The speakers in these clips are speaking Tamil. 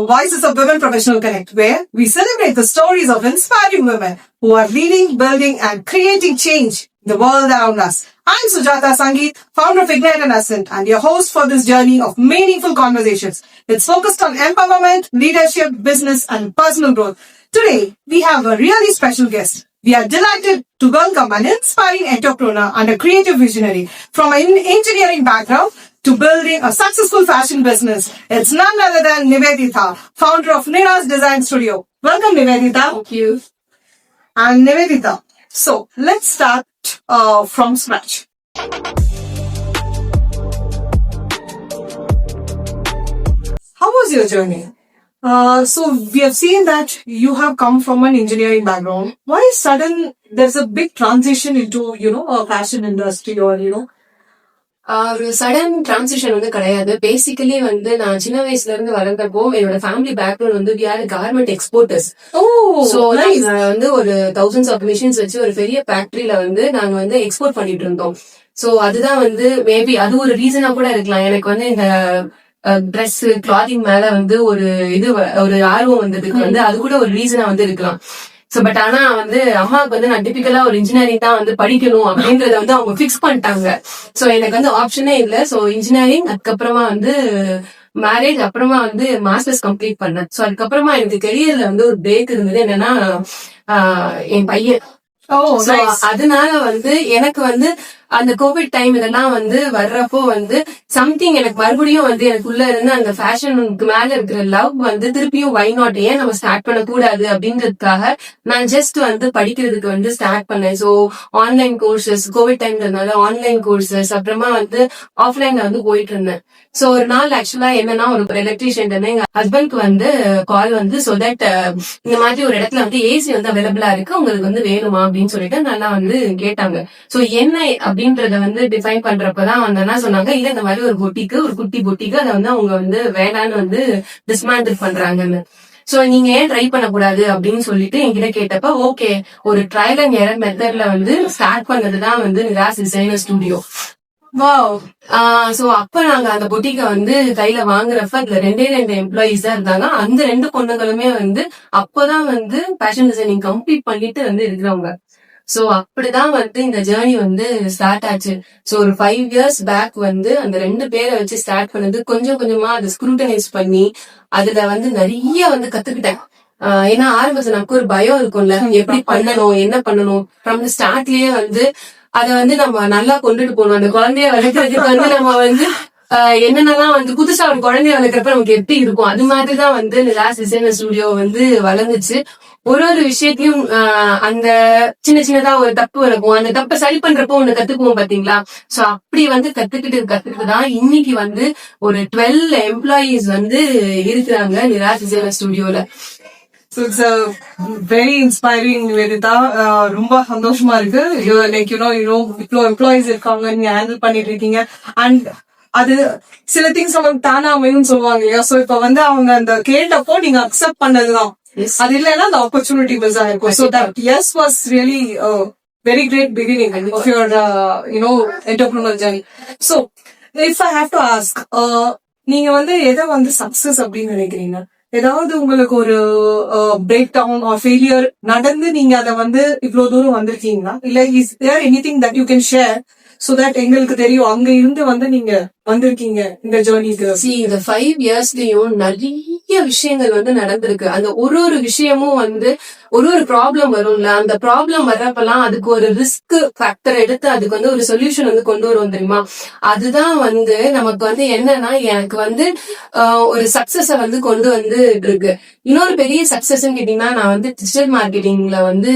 Voices of Women Professional Connect, where we celebrate the stories of inspiring women who are leading, building, and creating change in the world around us. I'm Sujata Sangeet, founder of Ignite and Ascent, and your host for this journey of meaningful conversations. It's focused on empowerment, leadership, business, and personal growth. Today, we have a really special guest. We are delighted to welcome an inspiring entrepreneur and a creative visionary from an engineering background to building a successful fashion business. It's none other than Nivedita, founder of Nina's Design Studio. Welcome, Nivedita. Thank you. And Nivedita, so let's start from scratch. How was your journey? So we have seen that you have come from an engineering background. Why sudden there's a big transition into, a fashion industry or, ஒரு சடன் டிரான்சிஷன் வந்து கிடையாது. பேசிக்கலி வந்து நான் சின்ன வயசுல இருந்து வளர்ந்தப்போ என்னோட ஃபேமிலி பேக்ரவுண்ட் வந்து we are garment exporters. So நாங்க வந்து ஒரு thousands of machines வச்சு ஒரு பெரிய ஃபேக்டரியில வந்து நாங்க வந்து எக்ஸ்போர்ட் பண்ணிட்டு இருந்தோம். சோ அதுதான் வந்து மேபி அது ஒரு ரீசனா கூட இருக்கலாம். எனக்கு வந்து இந்த ட்ரெஸ் கிளாத்திங் மேல வந்து ஒரு ஆர்வம் வந்ததுக்கு வந்து அது கூட ஒரு ரீசனா வந்து இருக்கலாம். சோ பட் ஆனா வந்து அம்மாவுக்கு வந்து நான் டிபிக்கலா ஒரு இன்ஜினியரிங் தான் வந்து படிக்கணும் அப்படின்றத வந்து அவங்க பிக்ஸ் பண்ணிட்டாங்க. சோ எனக்கு வந்து ஆப்ஷனே இல்ல. சோ இன்ஜினியரிங், அதுக்கப்புறமா வந்து மேரேஜ், அப்புறமா வந்து மாஸ்டர்ஸ் கம்ப்ளீட் பண்ணேன். சோ அதுக்கப்புறமா எனக்கு கெரியர்ல வந்து ஒரு பிரேக் இருந்தது. என்னன்னா என் பையன். அதனால வந்து எனக்கு வந்து அந்த கோவிட் டைம் இதெல்லாம் வந்து வர்றப்போ வந்து சம்திங் எனக்கு மறுபடியும் வந்து எனக்குள்ள இருந்து அந்த ஃபேஷனுக்கு மேல இருக்கிற லவ் வந்து திருப்பியும் வை நாட் ஏன் நம்ம ஸ்டார்ட் பண்ணக்கூடாது அப்படின்றதுக்காக நான் ஜஸ்ட் வந்து படிக்கிறதுக்கு வந்து ஸ்டார்ட் பண்ணேன். சோ ஆன்லைன் கோர்சஸ், கோவிட் டைம்ன்றதுனால ஆன்லைன் கோர்சஸ், அப்புறமா வந்து ஆஃப்லைன்ல வந்து போயிட்டு இருந்தேன். சோ ஒரு நாள் ஆக்சுவலா என்னன்னா ஒரு எலக்ட்ரீஷியன் எங்க ஹஸ்பண்ட்க்கு வந்து கால் வந்து சோ தட் இந்த மாதிரி ஒரு இடத்துல வந்து ஏசி வந்து அவைலபிளா இருக்கு, உங்களுக்கு வந்து வேணுமா அப்படின்னு சொல்லிட்டு நல்லா வந்து கேட்டாங்க. சோ என்ன அப்படின்றத வந்து டிஃபைன் பண்றப்பதான் வந்து என்ன சொன்னாங்க, இல்ல இந்த மாதிரி ஒரு பொட்டிக்கு, ஒரு குட்டி பொட்டிக்கு அதை வந்து அவங்க வந்து வேணான்னு வந்து டிஸ்மேண்டில் பண்றாங்கன்னு. சோ நீங்க ஏன் ட்ரை பண்ணக்கூடாது அப்படின்னு சொல்லிட்டு என்கிட்ட கேட்டப்ப ஓகே ஒரு ட்ரையல் அண்ட் எரர் மெத்தட்ல வந்து ஸ்டார்ட் பண்ணதுதான் வந்து நிராஸ் டிசைனர் ஸ்டுடியோ. சோ அப்ப நாங்க அந்த பொட்டிக்க வந்து கையில வாங்குறப்ப அதுல ரெண்டு எம்ப்ளாயிஸ் தான் இருந்தாங்க. அந்த 2 பொண்ணுங்களுமே வந்து அப்பதான் வந்து ஃபேஷன் டிசைனிங் கம்ப்ளீட் பண்ணிட்டு வந்து இருக்கிறவங்க. சோ அப்படிதான் வந்து இந்த ஜேர்னி வந்து ஸ்டார்ட் ஆச்சு. சோ ஒரு 5 years பேக் வந்து அந்த 2 பேரை வச்சு ஸ்டார்ட் பண்ணது. கொஞ்சம் கொஞ்சமா அதை ஸ்க்ரூட்டனைஸ் பண்ணி அதுல வந்து நிறைய வந்து கத்துக்கிட்டேன். ஏன்னா ஆரம்பத்துல நமக்கு ஒரு பயம் இருக்கும்ல, எப்படி பண்ணணும், என்ன பண்ணணும். ஃப்ரம் தி ஸ்டார்ட்லயே வந்து அத வந்து நம்ம நல்லா கொண்டுட்டு போகணும். அந்த குழந்தைய வளர்க்கறதுக்கு வந்து நம்ம வந்து என்னென்னலாம் வந்து புதுசா ஒரு குழந்தைய வளர்க்கறப்ப நமக்கு எப்படி இருக்கும், அது மாதிரிதான் வந்து நிராஸ் டிசைனர் ஸ்டுடியோ வந்து வளர்ந்துச்சு. ஒரு விஷயத்தையும் அந்த சின்னதா ஒரு தப்பு இருக்கும், அந்த தப்பை சரி பண்றப்போ ஒண்ணு கத்துக்குவோம் பாத்தீங்களா. சோ அப்படி வந்து கத்துக்கிட்டுதான் இன்னைக்கு வந்து ஒரு 12 எம்ப்ளாயிஸ் வந்து இருக்கிறாங்க நிராஸ் designer ஸ்டுடியோல. So it's a very inspiring, Nivedita. ரொம்ப சந்தோஷமா இருக்கு. இவ்வளோ எம்ப்ளாயிஸ் இருக்காங்க, நீங்க ஹேண்டில் பண்ணிட்டு இருக்கீங்க. அண்ட் அது சில திங்ஸ் நமக்கு தானா அமையும் சொல்லுவாங்க இல்லையா. சோ இப்ப வந்து அவங்க அந்த கேட்டப்போ நீங்க அக்செப்ட் பண்ணதுதான். அது இல்லைன்னா அந்த ஆப்பர்ச்சுனிட்டி மிஸ் ஆயிருக்கும். So that yes was really a very great beginning of your entrepreneurial journey. So if I have to ask, நீங்க வந்து எதை வந்து சக்சஸ் அப்படின்னு நினைக்கிறீங்க? ஏதாவது உங்களுக்கு ஒரு பிரேக் டவுன் ஆர் ஃபெயிலியர் நடந்து நீங்க அதை வந்து இவ்வளவு தூரம் வந்திருக்கீங்களா? இல்ல is there anything that you can share so that எங்களுக்கு தெரியும் அங்க இருந்து வந்து நீங்க வந்திருக்கீங்க இந்த ஜேர்னிக்கு? இந்த 5 yearsலயும் நிறைய விஷயங்கள் வந்து நடந்திருக்கு. அந்த ஒரு விஷயமும் வந்து ஒரு ப்ராப்ளம் வரும்ல, அந்த ப்ராப்ளம் வர்றப்பெல்லாம் அதுக்கு ஒரு ரிஸ்க் ஃபேக்டர் எடுத்து அதுக்கு வந்து ஒரு சொல்யூஷன் வந்து கொண்டு வருவோம் தெரியுமா. அதுதான் வந்து நமக்கு வந்து என்னன்னா எனக்கு வந்து ஒரு சக்சஸ வந்து கொண்டு வந்து இருக்கு. இன்னொரு பெரிய சக்சஸ் கேட்டீங்கன்னா நான் வந்து டிஜிட்டல் மார்க்கெட்டிங்ல வந்து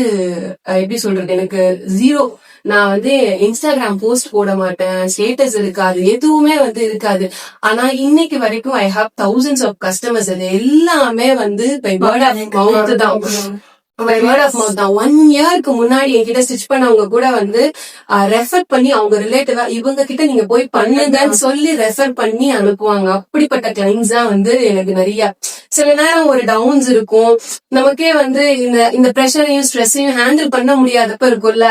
எப்படி சொல்றது, எனக்கு 0. நான் வந்து இன்ஸ்டாகிராம் போஸ்ட் போட மாட்டேன், ஸ்டேட்டஸ் இருக்காது, எதுவுமே வந்து இருக்காது. ஆனா இன்னைக்கு வரைக்கும் I have thousands of customers. அது எல்லாமே வந்து பை வேர்ட் ஆஃப் மவுத் தான். 1 yearக்கு முன்னாடி என்கிட்ட ஸ்டிச் பண்ணவங்க கூட வந்து ரெஃபர் பண்ணி அவங்க ரிலேட்டிவா இவங்க கிட்ட நீங்க போய் பண்ணுங்கன்னு சொல்லி ரெஃபர் பண்ணி அனுப்புவாங்க. அப்படிப்பட்ட கிளைண்ட்ஸ் தான் வந்து எனக்கு நிறைய. சில நேரம் ஒரு டவுன்ஸ் இருக்கும், நமக்கே வந்து இந்த ப்ரெஷரையும் ஸ்ட்ரெஸ்ஸையும் ஹேண்டில் பண்ண முடியாதப்ப இருக்கும்ல,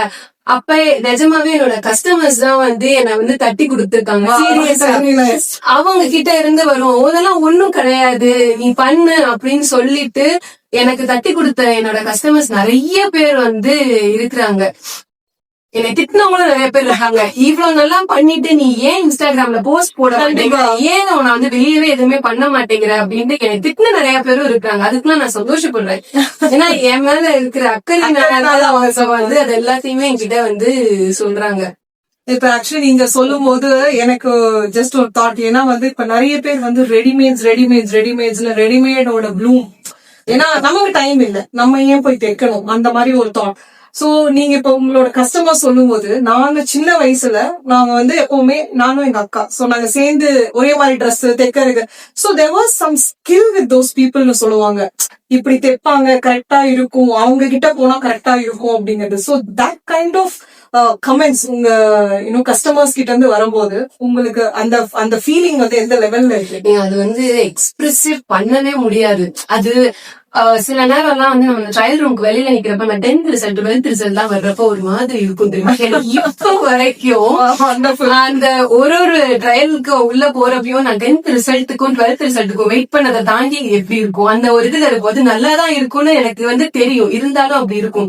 அப்ப நிஜமாவே என்னோட கஸ்டமர்ஸ் தான் வந்து என்னை வந்து தட்டி கொடுத்துருக்காங்க. சீரியஸா அவங்க கிட்ட இருந்து வரும், அதெல்லாம் ஒண்ணும் கிடையாது நீ பண்ணு அப்படின்னு சொல்லிட்டு எனக்கு தட்டி கொடுத்த என்னோட கஸ்டமர்ஸ் நிறைய பேர் வந்து இருக்கிறாங்க. என்னை திட்டினவங்களும் நிறைய பேர் இருக்காங்க. இவ்வளவு நல்லா பண்ணிட்டு நீ ஏன் இன்ஸ்டாகிராம்ல போஸ்ட் போட மாட்டேங்கிற, ஏன் உன வந்து வெளியவே எதுவுமே பண்ண மாட்டேங்கிற அப்படின்ட்டு என்னை திட்டின நிறைய பேரும் இருக்காங்க. அதுக்கெல்லாம் நான் சந்தோஷப்படுறேன். ஏன்னா என் மேல இருக்கிற அக்கறையினால அவங்க வந்து அது எல்லாத்தையுமே என்கிட்ட வந்து சொல்றாங்க. இப்ப ஆக்சுவலி நீங்க சொல்லும் போது எனக்கு ஜஸ்ட் ஒரு தாட், ஏன்னா வந்து இப்ப நிறைய பேர் வந்து ரெடிமேடோட ப்ளூம், ஏன்னா நமக்கு டைம் இல்ல, நம்ம ஏன் போய் தைக்கணும், அந்த மாதிரி ஒரு தாட். சோ நீங்க இப்ப உங்களோட கஸ்டமர் சொல்லும் போது, நாங்க சின்ன வயசுல நாங்க வந்து எப்பவுமே நானும் எங்க அக்கா சோ நாங்க சேர்ந்து ஒரே மாதிரி ட்ரெஸ் தைக்கிறதுக்கு, so there was some skill with those பீப்புள்னு சொல்லுவாங்க. இப்படி தைப்பாங்க, கரெக்டா இருக்கும், அவங்க கிட்ட போனா கரெக்டா இருக்கும் அப்படிங்கிறது. So that kind of comments உங்க இன்னும் கஸ்டமர்ஸ் கிட்ட இருந்து வரும்போது உங்களுக்கு அந்த ஃபீலிங் வந்து எந்த லெவல்ல இருக்கு? அது வந்து எக்ஸ்பிரசிவ் பண்ணவே முடியாது. அது சில நேரம் எல்லாம் வந்து நம்ம ட்ரையல் ரூம்க்கு வெளியில நிக்கிறப்ப நம்ம 10th ரிசல்ட் 12th ரிசல்ட் தான் வர்றப்ப ஒரு மாதிரி இருக்கும் தெரியுமா. இப்ப வரைக்கும் அந்த ஒரு ட்ரையலுக்கு உள்ள போறப்பையும் நான் 10th ரிசல்ட்டுக்கும் 12th ரிசல்ட்டுக்கும் வெயிட் பண்ணதை தாண்டி எப்படி இருக்கும், அந்த ஒரு இதுல இருக்கும்போது நல்லாதான் இருக்கும்னு எனக்கு வந்து தெரியும். இருந்தாலும் அப்படி இருக்கும்.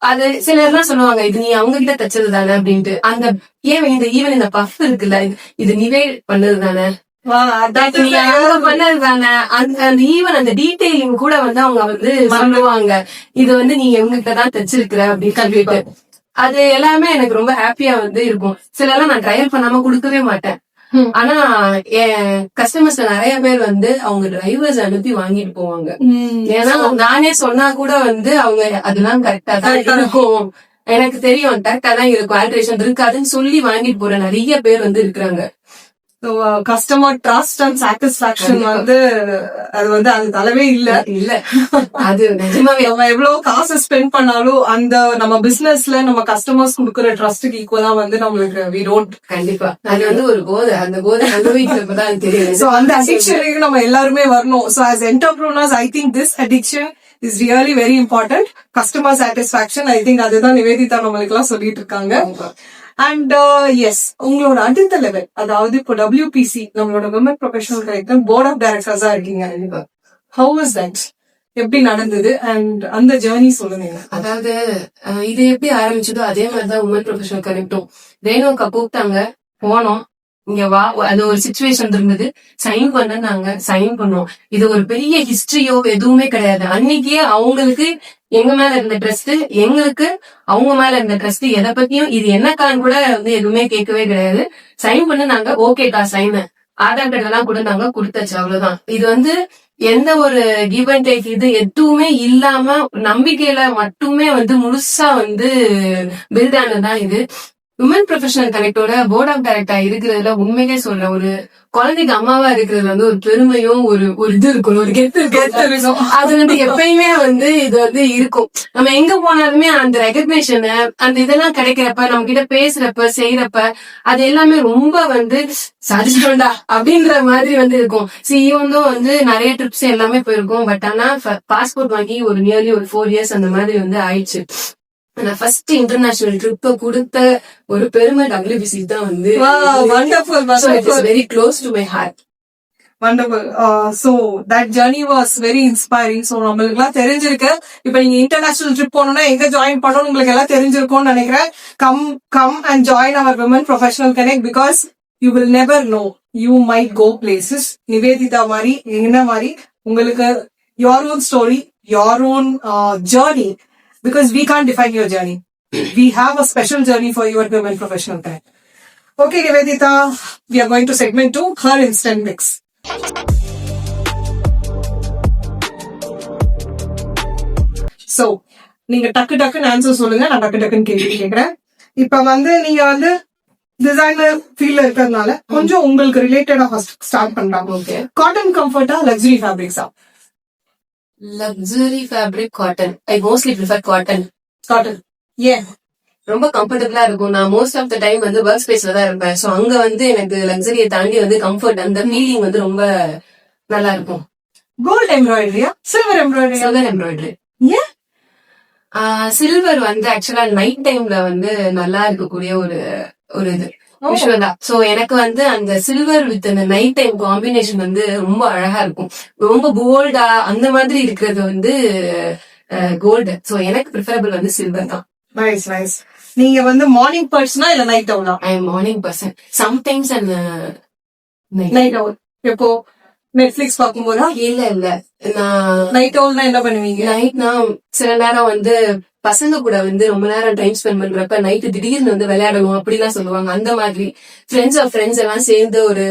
அது சிலர்லாம் சொல்லுவாங்க, இது நீ அவங்க கிட்ட தச்சது தானே அப்படின்ட்டு. அந்த ஈவன் இந்த பஃப் இருக்குல்ல, இது நீவே பண்ணது தானே, பண்ணது தானே, அந்த ஈவன் அந்த டீடைலிங் கூட வந்து அவங்க வந்து சொல்லுவாங்க, இது வந்து நீ இவங்க தான் தச்சிருக்கிற அப்படின்னு சொல்லிட்டு. அது எல்லாமே எனக்கு ரொம்ப ஹாப்பியா வந்து இருக்கும். சிலர்லாம் நான் ட்ரையல் பண்ணாம கொடுக்கவே மாட்டேன். ஆனா என் கஸ்டமர்ஸ்ல நிறைய பேர் வந்து அவங்க டிரைவர்ஸ் அனுப்பி வாங்கிட்டு போவாங்க. ஏன்னா நானே சொன்னா கூட வந்து அவங்க அதெல்லாம் கரெக்டா தான் இருக்கும், எனக்கு தெரியும் கரெக்டா தான் இருக்கும், ஆல்ட்ரேஷன் இருக்காதுன்னு சொல்லி வாங்கிட்டு போற நிறைய பேர் வந்து இருக்கிறாங்க. கஸ்டமர் ட்ரஸ்ட் அண்ட் சாட்டிஸ்பாக்சன் வந்து அது அளவே இல்ல. அது நிஜமாவே நம்ம எவ்வளவு காசு ஸ்பெண்ட் பண்ணாலும் அந்த நம்ம பிசினஸ்ல நம்ம கஸ்டமர்ஸ் கொடுக்குற ட்ரஸ்டுக்கு ஈக்குவலா வந்து நம்மளுக்கு வி டோன்ட். கண்டிப்பா அது வந்து ஒரு போதை, அந்த போதை அனுபவிக்கிறப்பதான் தெரியும். சோ அந்த அடிக்ஷனுக்கு நம்ம எல்லாருமே வரணும். So as entrepreneurs I think this addiction is really very important. Customer satisfaction, I think அதுதான் நிவேதிதா நம்மளுக்கு எல்லாம் சொல்லிட்டு இருக்காங்க. அண்ட் எஸ், உங்களோட அடுத்த லெவல், அதாவது இப்போ WPC நம்மளோட women professional connect board of டைரக்டர்ஸா இருக்கீங்க. ஹவ் வாஸ் தட், எப்படி நடந்தது அண்ட் அந்த ஜேர்னி சொல்லுங்க. அதாவது இது எப்படி ஆரம்பிச்சதோ அதே மாதிரிதான் உமன் ப்ரொஃபஷனல் கனெக்டும். ரேணுக்கா கூப்பிட்டாங்க, போனோம், இங்க வா, அது ஒரு சிச்சுவேஷன் இருந்தது, சைன் பண்ணாங்க, சைன் பண்ணோம். இது ஒரு பெரிய ஹிஸ்டரியோ எதுவுமே கிடையாது. அன்னைக்கே அவங்களுக்கு எங்க மேல இருந்த ட்ரஸ்ட், எங்களுக்கு அவங்க மேல இருந்த ட்ரஸ்ட், எதை பத்தியும் இது என்னக்கான்னு கூட வந்து எதுவுமே கேட்கவே கிடையாது. சைன் பண்ணாங்க, ஓகேக்கா சைன், ஆதார் கார்டு எல்லாம் கூட நாங்க கொடுத்தாச்சு, அவ்வளவுதான். இது வந்து எந்த ஒரு கிவ் அண்ட் டேக் இது எதுவுமே இல்லாம நம்பிக்கையில மட்டுமே வந்து முழுசா வந்து பில்ட் ஆனதுதான் இது. உமன் ப்ரொஃபஷனல் கனெக்டோட போர்ட் ஆஃப் டைரக்டர் இருக்கிறதுல உண்மையே சொல்றேன், ஒரு குழந்தைக்கு அம்மாவா இருக்கிறதுல வந்து ஒரு பெருமையும் ஒரு இது இருக்கும், ஒரு கெத்து இருக்கும். அது வந்து எப்பயுமே வந்து இது வந்து இருக்கும். நம்ம எங்க போனாலுமே அந்த ரெகக்னேஷன் அந்த இதெல்லாம் கிடைக்கிறப்ப, நம்ம கிட்ட பேசுறப்ப செய்யறப்ப அது எல்லாமே ரொம்ப வந்து சாதிச்சிட்டோம்டா அப்படின்ற மாதிரி வந்து இருக்கும். ஈவனும் வந்து நிறைய ட்ரிப்ஸ் எல்லாமே போயிருக்கோம். பட் ஆனா பாஸ்போர்ட் வாங்கி ஒரு நியர்லி ஒரு 4 years அந்த மாதிரி வந்து ஆயிடுச்சு. நான் ஃபர்ஸ்ட் இன்டர்நேஷனல் ட்ரிப் கொடுத்த ஒரு பெருமை WPC தான் வந்து. Very close to my heart. Wonderful. So that journey was very inspiring. So நம்மளுக்கு எல்லாம் தெரிஞ்சிருக்கு, இப்ப நீங்க இன்டர்நேஷனல் ட்ரிப் போனோம்னா எங்க ஜாயின் பண்ணணும் உங்களுக்கு எல்லாம் தெரிஞ்சிருக்கும்னு நினைக்கிறேன். come and join our women professional connect because you will never know, you might go places. Nivedita மாதிரி என்ன மாதிரி உங்களுக்கு your own story, your own journey, because we can't define your journey. We have a special journey for your women professional connect. Okay Nivedita, we are going to segment 2, her instant mix. So நீங்க டக்குன்னு ஆன்சர் சொல்லுங்க, நான் டக்குன்னு கேள்வி கேக்குறேன். இப்ப வந்து நீங்க வந்து டிசைனர் ஃபீல்ட்ல இருக்கிறதுனால கொஞ்சம் உங்களுக்கு ரிலேட்டடா ஃபர்ஸ்ட் ஸ்டார்ட் பண்றாங்க. ஓகே, காட்டன் கம்ஃபர்ட்டா லக்ஸரி ஃபேப்ரிக்ஸா? Luxury fabric cotton. I mostly prefer cotton. ஏன்? ரொம்ப கம்ஃபர்டபுளா இருக்கும். நான் மோஸ்ட் ஆஃப் த டைம் வந்து ஒர்க் ஸ்பேஸ்ல தான் இருப்பேன். சோ அங்க வந்து எனக்கு லக்ஸரியை தாண்டி வந்து கம்ஃபர்ட், அந்த ஃபீலிங் வந்து ரொம்ப நல்லா இருக்கும். கோல்ட் எம்ப்ராய்டரியா சில்வர் எம்ப்ராய்டரியா? Silver embroidery. ஏன்? சில்வர் வந்து ஆக்சுவலா நைட் டைம்ல வந்து நல்லா இருக்கக்கூடிய ஒரு ஒரு இது விஷுவலா. சோ எனக்கு வந்து அந்த சில்வர் வித் அந்த நைட் டைம் காம்பினேஷன் வந்து ரொம்ப அழகா இருக்கும். ரொம்ப போல்டா அந்த மாதிரி இருக்கிறது வந்து கோல்டு. சோ எனக்கு ப்ரிஃபரபிள் வந்து சில்வர் தான். Nice nice. நீங்க வந்து மார்னிங் பர்சனா இல்ல நைட் அவுலா? I am morning person. Sometimes அந்த நைட் அவுல். எப்போ நெட்ஃபிளிக்ஸ் பாக்கும்போதா? இல்ல இல்ல, நான் நைட் அவுல்னா என்ன பண்ணுவீங்க? நைட்னா சில நேரம் வந்து பசங்க கூட வந்து ரொம்ப நேரம் டைம் ஸ்பெண்ட் பண்றப்ப நைட்டு திடீர்னு வந்து விளையாடணும் அப்படிலாம் சொல்லுவாங்க. அந்த மாதிரி ஃப்ரெண்ட்ஸ் எல்லாம் சேர்ந்து ஒரு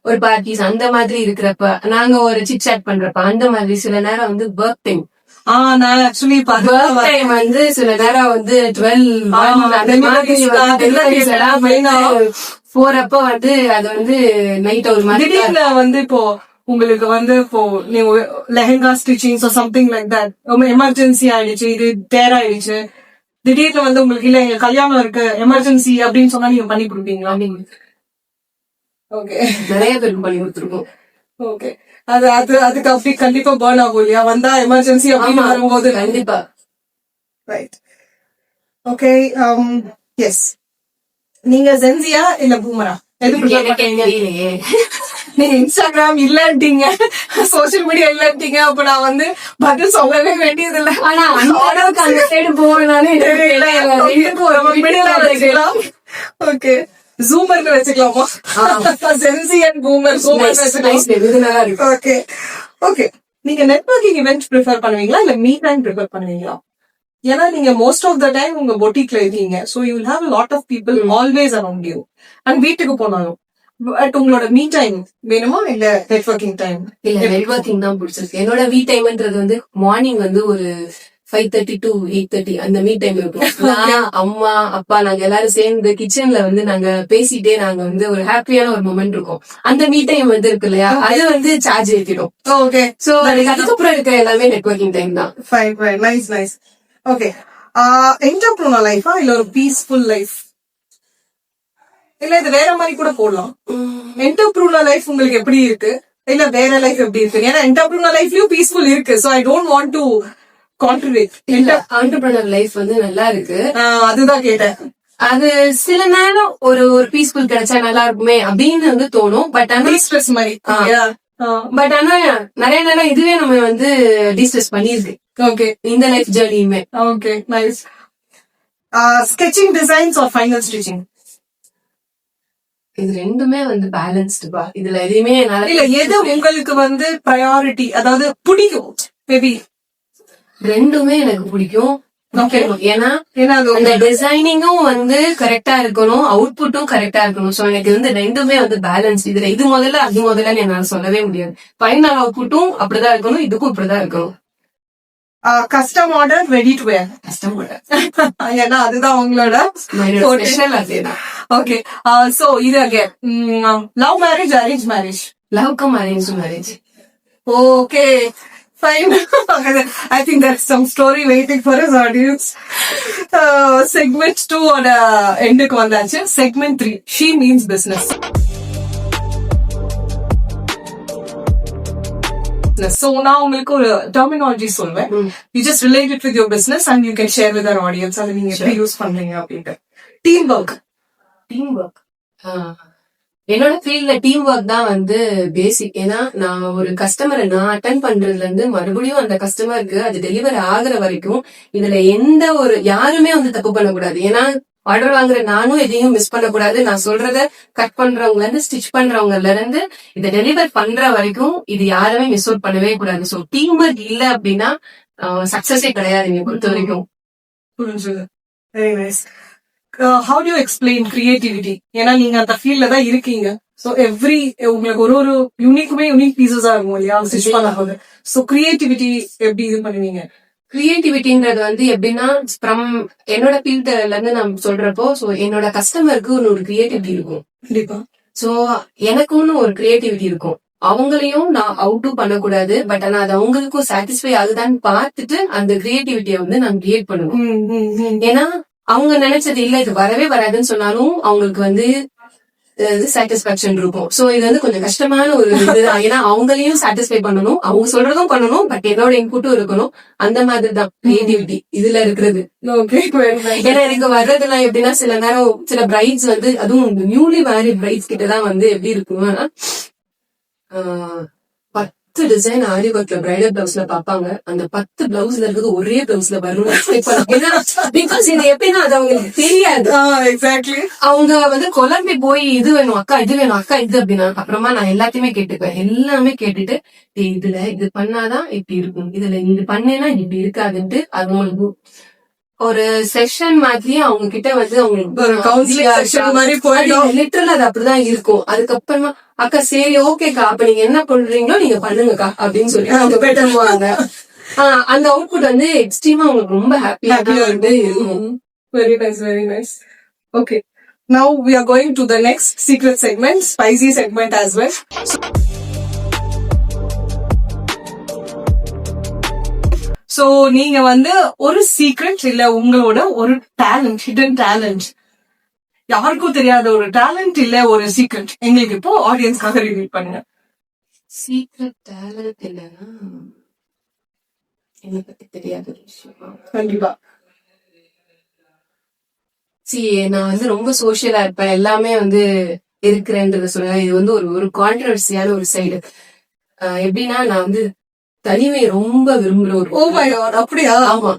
ஒரு பார்ட்டிஸ் அந்த மாதிரி இருக்கிறப்ப நாங்க ஒரு சிட் சாட் பண்றப்ப அந்த மாதிரி சில நேரம் வந்து ஒர்க் டைம். நான் ஆக்சுவலி ஒர்க் டைம் வந்து சில நேரம் வந்து 12 அந்த மாதிரி போறப்ப வந்து அது வந்து நைட் ஒரு மாதிரி திடீர்னு வந்து இப்போ உங்களுக்கு வந்து இப்போ நீங்க lehenga stitching something like that emergency ஆயிடுச்சு, இது டேர் ஆயிடுச்சு, திடீர்னு வந்து உங்களுக்கு இல்ல எங்க கல்யாணம் இருக்கு எமர்ஜென்சி அப்படின்னு சொன்னா நீங்க பண்ணி கொடுப்பீங்களா? ஓகே, நிறைய பேருக்கு பண்ணி கொடுத்துருக்கோம். ஓகே, அது அது அதுக்கு அப்படி கண்டிப்பா பர்ன் ஆகும் இல்லையா வந்தா எமர்ஜென்சி அப்படின்னு வரும்போது? கண்டிப்பா. ரைட். Okay, yes. நீங்க ஜென்சியா இல்ல பூமரா? தெரியலையே. நீங்க இன்ஸ்டாகிராம் இல்லன்ட்டீங்க, சோசியல் மீடியா இல்லன்ட்டீங்க, அப்ப நான் வந்து பதில் சொல்லவே வேண்டியது இல்ல. ஆனா அந்த அளவுக்கு அந்த சைடு போகணும்னாலே ஓகே, ஜூமர்னு வச்சுக்கலாமா? ஜென்சி அண்ட் பூமர் ஜூமர் வச்சுக்கலாம். Okay okay. நீங்க நெட்வொர்க்கிங் இவென்ட் ப்ரிஃபர் பண்ணுவீங்களா இல்ல மீட் டைம் ப்ரிஃபர் பண்ணுவீங்களா? ஏன்னா நீங்க மோஸ்ட் ஆஃப் த டைம் உங்க பொட்டிக்ல இருக்கீங்க, so you will have a lot of people always around you. And வீட்டுக்கு போனாலும் பட் உங்களோட மீ டைம் வேணுமா இல்ல நெட்வொர்க்கிங் டைம்? இல்ல, நெட்வொர்க்கிங் தான் பிடிச்சிருக்கு. என்னோட மீ டைம்ன்றது வந்து மார்னிங் வந்து ஒரு 5:30 to 8:30 அந்த மீ டைம் இருக்கும். நான், அம்மா, அப்பா நாங்க எல்லாரும் சேர்ந்து கிச்சன்ல வந்து நாங்க பேசிட்டே நாங்க வந்து ஒரு ஹாப்பியான ஒரு மொமெண்ட் இருக்கும். அந்த மீ டைம் வந்து இருக்கு இல்லையா, அது வந்து சார்ஜ் ஏற்றிடும். ஓகே, சோ அதுக்கப்புறம் இருக்கிற எல்லாமே நெட்வொர்க்கிங் டைம் தான். Fine fine, nice nice. Okay, entrepreneur லைஃபா இல்ல ஒரு பீஸ்ஃபுல் லைஃப்? இல்ல இது வேற மாதிரி கூட போடலாம். என்டர்பிரனர் லைஃப் உங்களுக்கு எப்படி இருக்கு இல்ல வேற லைஃப் எப்படி இருக்கு? ஏன்னா என்டர்பிரனர் லைஃப்லயும் பீஸ்ஃபுல் இருக்கு, so I don't want to contradict. Entrepreneur life வந்து நல்லா இருக்கு, அதுதான் கேட்டேன். அது சில நேரம் ஒரு ஒரு பீஸ்ஃபுல் கிடைச்சா நல்லா இருக்குமே அப்படின்னு வந்து தோணும். பட் ஆனா ஸ்ட்ரெஸ் மாதிரி. பட் ஆனா நிறைய நேரம் இதுவே நம்ம வந்து டிஸ்ட்ரெஸ் பண்ணிருக்கு. ஓகே, இந்த லைஃப் ஜர்னியுமே. Okay, nice. Sketching designs or final stitching? இது ரெண்டுமே வந்து பேலன்ஸ்டுப்பா. இதுல எதுவுமே இல்ல எது உங்களுக்கு வந்து ப்ரையாரிட்டி, அதாவது பிடிக்கும்? மேபி ரெண்டுமே எனக்கு பிடிக்கும். ஏன்னா அந்த டிசைனிங்கும் வந்து கரெக்டா இருக்கணும், அவுட்புட்டும் கரெக்டா இருக்கணும். சோ எனக்கு வந்து ரெண்டுமே வந்து பேலன்ஸ். இதுல இது முதல்ல அது முதல்ல என்னால சொல்லவே முடியாது. ஃபைனல் அவுட்புட்டும் அப்படிதான் இருக்கணும், இதுக்கும் இப்படிதான் இருக்கணும். Custom order, ready to wear? Custom order. ஏன்னா அதுதான் உங்களோட ஸ்பெஷல். அதேதான். ஓகே, சோ இது again love marriage, arrange marriage? Love cum arrange marriage. Okay, fine. I think there's some story waiting for us audience. Segment 2 ஓட எண்டுக்கு வந்தாச்சு. Segment 3, she means business. So நான் உங்களுக்கு ஒரு terminology சொல்வேன். You just relate it with your business and you can share with our audience. அதை நீங்க எப்படி யூஸ் பண்றீங்க அப்படின்ட்டு. Team work. டீம் ஒர்க் என்னோட ஃபீல்ட்ல டீம் ஒர்க் தான் வந்து பேசிக். ஏன்னா நான் ஒரு கஸ்டமரை நான் அட்டென்ட் பண்றதுல இருந்து மறுபடியும் அந்த கஸ்டமருக்கு அது டெலிவரி ஆகுற வரைக்கும் இதுல எந்த ஒரு யாருமே வந்து தப்பு பண்ணக்கூடாது. ஏன்னா ஆர்டர் வாங்குற நானும் எதையும் மிஸ் பண்ணக்கூடாது. நான் சொல்றத கட் பண்றவங்கல இருந்து ஸ்டிச் பண்றவங்கல இருந்து இதை டெலிவர் பண்ற வரைக்கும் இது யாருமே மிஸ் அவுட் பண்ணவே கூடாது. சோ டீம் ஒர்க் இல்ல அப்படின்னா சக்சஸே கிடையாது என்னை பொறுத்த வரைக்கும். புரிஞ்சுது. Very nice. How do you explain creativity? ஏன்னா நீங்க அந்த ஃபீல்ட்ல தான் இருக்கீங்க. சோ எவ்ரி உங்களுக்கு ஒரு ஒரு யூனிக் பீசஸா இருக்கும் இல்லையா ஸ்டிச் பண்ணும்போது. சோ கிரியேட்டிவிட்டி எப்படி இது பண்ணுவீங்க? கிரியேட்டிவிட்டின்றது வந்து எப்படின்னா ஃப்ரம் என்னோட ஃபீல்ட்ல இருந்து நான் சொல்றப்போ, சோ என்னோட கஸ்டமருக்கு ஒரு கிரியேட்டிவிட்டி இருக்கும். கண்டிப்பா. சோ எனக்குன்னு ஒரு கிரியேட்டிவிட்டி இருக்கும். அவங்களையும் நான் அவுட் டு பண்ணக்கூடாது. பட் ஆனா அது அவங்களுக்கும் சாட்டிஸ்ஃபை ஆகுதான்னு பார்த்துட்டு அந்த கிரியேட்டிவிட்டியை வந்து நான் கிரியேட் பண்ணுவேன். ஏன்னா அவங்க நினைச்சது இல்ல இது வரவே வராதுன்னு சொன்னாலும் அவங்களுக்கு வந்து சாட்டிஸ்பாக்சன் இருக்கும். சோ இது வந்து கொஞ்சம் கஷ்டமான ஒரு இதுதான். ஏன்னா அவங்களையும் சாட்டிஸ்ஃபை பண்ணணும், அவங்க சொல்றதும் பண்ணணும், பட் என்னோட இன்புட்டும் இருக்கணும். அந்த மாதிரி தான் கிரியேட்டிவிட்டி இதுல இருக்கிறது. ஏன்னா எனக்கு வர்றதெல்லாம் எப்படின்னா, சில நேரம் சில பிரைட்ஸ் வந்து, அதுவும் நியூலி மேரிட் பிரைட்ஸ் கிட்டதான் வந்து எப்படி இருக்கும்னா 10 டிசைன் ஆரி ஒர்க்ல பிரைடல் பிளவுஸ்ல பாப்பாங்க. அந்த 10 பிளவுஸ்ல இருக்கிறது ஒரே பிளவுஸ்ல வரும். பிகாஸ் இது எப்படின்னா அது அவங்களுக்கு தெரியாது. எக்ஸாக்ட்லி. அவங்க வந்து குழம்பி போய் இது வேணும் அக்கா, இது வேணும் அக்கா, இது அப்படின்னா அப்புறமா நான் எல்லாத்தையுமே கேட்டுப்பேன். எல்லாமே கேட்டுட்டு இதுல இது பண்ணாதான் இப்படி இருக்கும், இதுல இது பண்ணேன்னா இப்படி இருக்காதுன்ட்டு அவங்களுக்கு ஒரு செஷன் மாதிரி அவங்க கிட்ட வந்து அவங்களுக்கு லிட்டரல் அது அப்படிதான் இருக்கும். அதுக்கப்புறமா அக்கா சரி ஓகேக்கா, அப்ப நீங்க என்ன பண்றீங்களோ நீங்க பண்ணுங்கக்கா அப்படின்னு சொல்லி அவங்க போயிட்டுவாங்க. அந்த அவுட்புட் வந்து எக்ஸ்ட்ரீமா அவங்களுக்கு ரொம்ப ஹாப்பியா வந்து இருக்கும். Very nice, very nice. Okay, now we are going to the next secret segment, spicy segment as well. So நீங்க வந்து ஒரு சீக்ரெட் இல்ல உங்களோட ஒரு டேலண்ட், ஹிடன் டேலண்ட், யாருக்கும் தெரியாத ஒரு டேலண்ட் இல்ல ஒரு சீக்ரெட் எங்களுக்கு இப்போ ஆடியன்ஸ்க்காக ரிவீல் பண்ணுங்க. சீக்ரெட் டேலண்ட் இல்லன்னா என்ன பத்தி தெரியாத விஷயம் கண்டிப்பா. நான் வந்து ரொம்ப சோசியலா இருப்பேன், எல்லாமே வந்து இருக்கிறேன்றத சொல்லுவேன். இது வந்து ஒரு கான்ட்ரவர்சியான ஒரு சைடு. எப்படின்னா நான் வந்து தனிமை ரொம்ப விரும்புற ஒரு. ஓ மை காட், அப்படியா? ஆமா.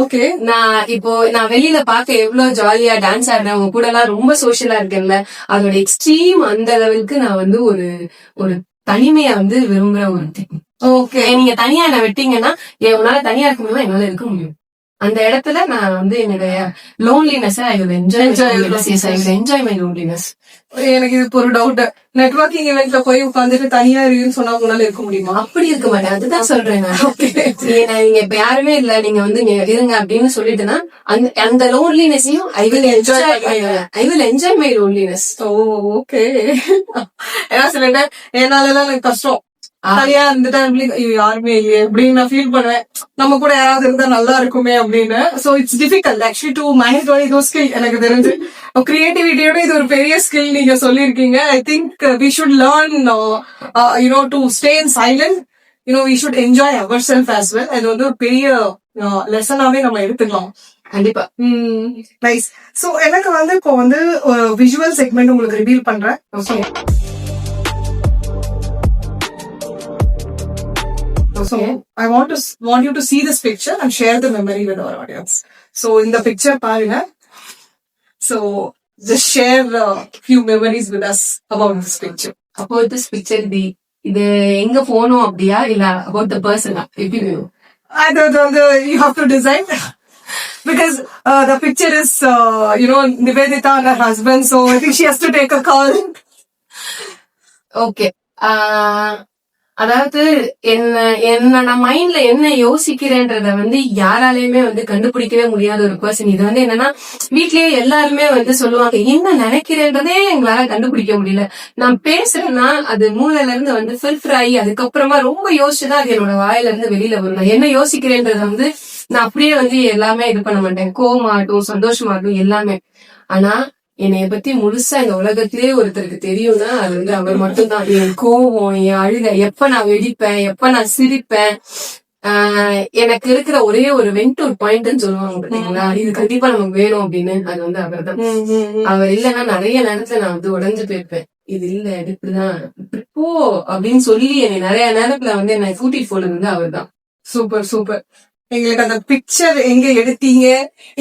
ஓகே. நான் வெளியில பார்க்க எவ்வளவு ஜாலியா டான்ஸ் ஆடுறேன், உங்க கூட எல்லாம் ரொம்ப சோசியலா இருக்கேன்ல, அதோட எக்ஸ்ட்ரீம் அந்த லெவலுக்கு நான் வந்து ஒரு தனிமையா வந்து விரும்புற ஒரு. ஓகே, நீங்க தனியா என்ன விட்டீங்கன்னா உன்னால தனியா இருக்க முடியுமா? என்னால இருக்க முடியும். அந்த இடத்துல நான் வந்து என்னுடைய loneliness I will enjoy my loneliness. எனக்கு இது ஒரு டவுட், நெட்வொர்க்கிங் இவெண்ட்ல போய் உட்காந்துட்டு தனியா இருக்குன்னு சொன்னா உங்களால இருக்க முடியுமா? அப்படி இருக்க மாட்டேன், அதுதான் சொல்றேன் நான். நீங்க இப்ப யாருமே இல்ல, நீங்க வந்து இருங்க அப்படின்னு சொல்லிட்டுனா அந்த லோன்லினஸையும் I will enjoy my loneliness. Oh okay. ஏன்னா சில டைம் என்னாலலாம் எனக்கு கஷ்டம், தனியா இருந்துட்டா யாருமே இல்லையே அப்படின்னு நான் ஃபீல் பண்ணுவேன். நம்ம கூட யாராவது இருந்தா நல்லா இருக்குமே அப்படின்னு. So it's difficult actually to manage இது ஸ்கில். எனக்கு தெரிஞ்சு கிரியேட்டிவிட்டியோட இது ஒரு பெரிய ஸ்கில் நீங்க சொல்லிருக்கீங்க. I think we should learn to stay in silent, we should enjoy our self as well. அது வந்து ஒரு பெரிய லெசனாவே நம்ம எடுத்துக்கலாம். கண்டிப்பா. நைஸ். சோ எனக்கு வந்து இப்போ வந்து விஷுவல் செக்மெண்ட் உங்களுக்கு ரிவீல் பண்றேன். So I want you to see this picture and share the memory with our audience. So in the picture பாருங்க. So just share a few memories with us about this picture. About this picture, இது எங்க போனோம் அப்படியா இல்ல about the person? எப்படி வேணும்? I don't know, you have to design because the picture is Nivedita and her husband, so I think she has to take a call. Okay. அதாவது என்னோட மைண்ட்ல என்ன யோசிக்கிறேன்றத வந்து யாராலையுமே வந்து கண்டுபிடிக்கவே முடியாத ஒரு பர்சன். இது வந்து என்னன்னா வீட்லயே எல்லாருமே வந்து சொல்லுவாங்க, என்ன நினைக்கிறேன்றதே எங்களால கண்டுபிடிக்க முடியல. நான் பேசுறேன்னா அது மூளையில இருந்து வந்து ஃபில்டர் ஆகி அதுக்கப்புறமா ரொம்ப யோசிச்சுதான் அது என்னோட வாயில இருந்து வெளியில வரும். நான் என்ன யோசிக்கிறேன்றத வந்து நான் அப்படியே வந்து எல்லாமே இது பண்ண மாட்டேன், கோவமாகட்டும் சந்தோஷமாகட்டும் எல்லாமே. ஆனா என்னைய பத்தி முழுசா இந்த உலகத்திலேயே ஒருத்தருக்கு தெரியும்னா அது வந்து அவர் மட்டும்தான். என் கோவம், என் அழுகை, எப்ப நான் வெடிப்பேன், எப்ப நான் சிரிப்பேன், எனக்கு இருக்கிற ஒரே ஒரு வென்டூர் பாயிண்ட்னு சொல்லுவாங்க பாத்தீங்களா, இது கண்டிப்பா நமக்கு வேணும் அப்படின்னு. அது வந்து அவர் தான். அவர் இல்லைன்னா நிறைய நேரத்துல நான் வந்து உடஞ்சு போயிருப்பேன். இது இல்ல இப்படிதான் இப்போ அப்படின்னு சொல்லி என்னை நிறைய நேரத்துல வந்து என்னை கூட்டிட்டு போனது வந்து அவர் தான். Super super. எங்களுக்கு அந்த பிக்சர் எங்க எடுத்தீங்க,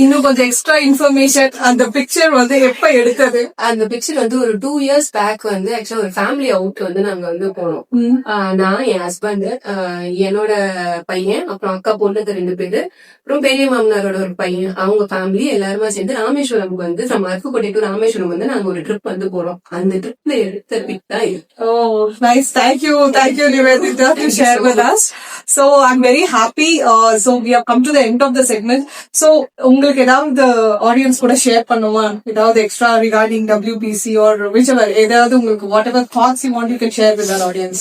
இன்னும் கொஞ்சம் எக்ஸ்ட்ரா இன்ஃபர்மேஷன், அந்த பிக்சர் வந்து எப்ப எடுத்தது? அந்த பிக்சர் வந்து ஒரு 2 years பேக் வந்து ஆக்சுவலா ஒரு ஃபேமிலி அவுட் வந்து நாங்க வந்து போனோம். நான், என் ஹஸ்பண்ட், என்னோட பையன், அப்புறம் அக்கா பொண்ணுக்கு 2 பேரு, அப்புறம் பெரிய மாமனாரோட ஒரு பையன், அவங்க ஃபேமிலி எல்லாருமே சேர்ந்து ராமேஸ்வரம் வந்து ஃப்ரம் அருப்புக்கோட்டை டு ராமேஸ்வரம் வந்து நாங்க ஒரு ட்ரிப் வந்து போறோம். அந்த ட்ரிப்ல எடுத்த பிக் தான் இது. Oh, nice. Thank you, Nivedita, to share with us. So I'm very happy. So we have come to the end of the segment. So உங்களுக்கு ஏதாவது ஆடியன்ஸ் கூட ஷேர் பண்ணுமா, ஏதாவது extra regarding WBC or whichever, ஏதாவது உங்களுக்கு whatever thoughts you want you can share with our audience.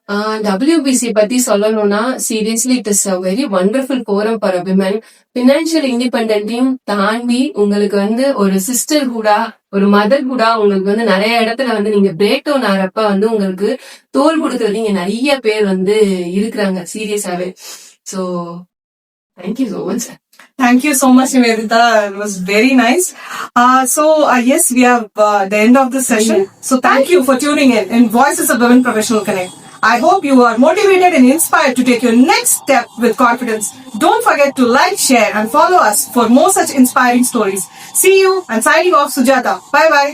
WBC பத்தி சொல்லணும்னா seriously it is a very wonderful forum for women. Financial இண்டிபெண்டையும் தாண்டி உங்களுக்கு வந்து ஒரு சிஸ்டர்ஹுடா ஒரு மதர்ஹுடா உங்களுக்கு வந்து நிறைய இடத்துல வந்து நீங்க பிரேக் டவுன் ஆறப்ப வந்து உங்களுக்கு தோல் கொடுக்கறது இங்க நிறைய பேர் வந்து இருக்கிறாங்க சீரியஸாவே. So thank you so much. Thank you so much, Nivedita. It was very nice. Yes, we have the end of the session. So thank you for tuning in Voices of Women Professional Connect. I hope you are motivated and inspired to take your next step with confidence. Don't forget to like, share and follow us for more such inspiring stories. See you and signing off, Sujata. Bye bye.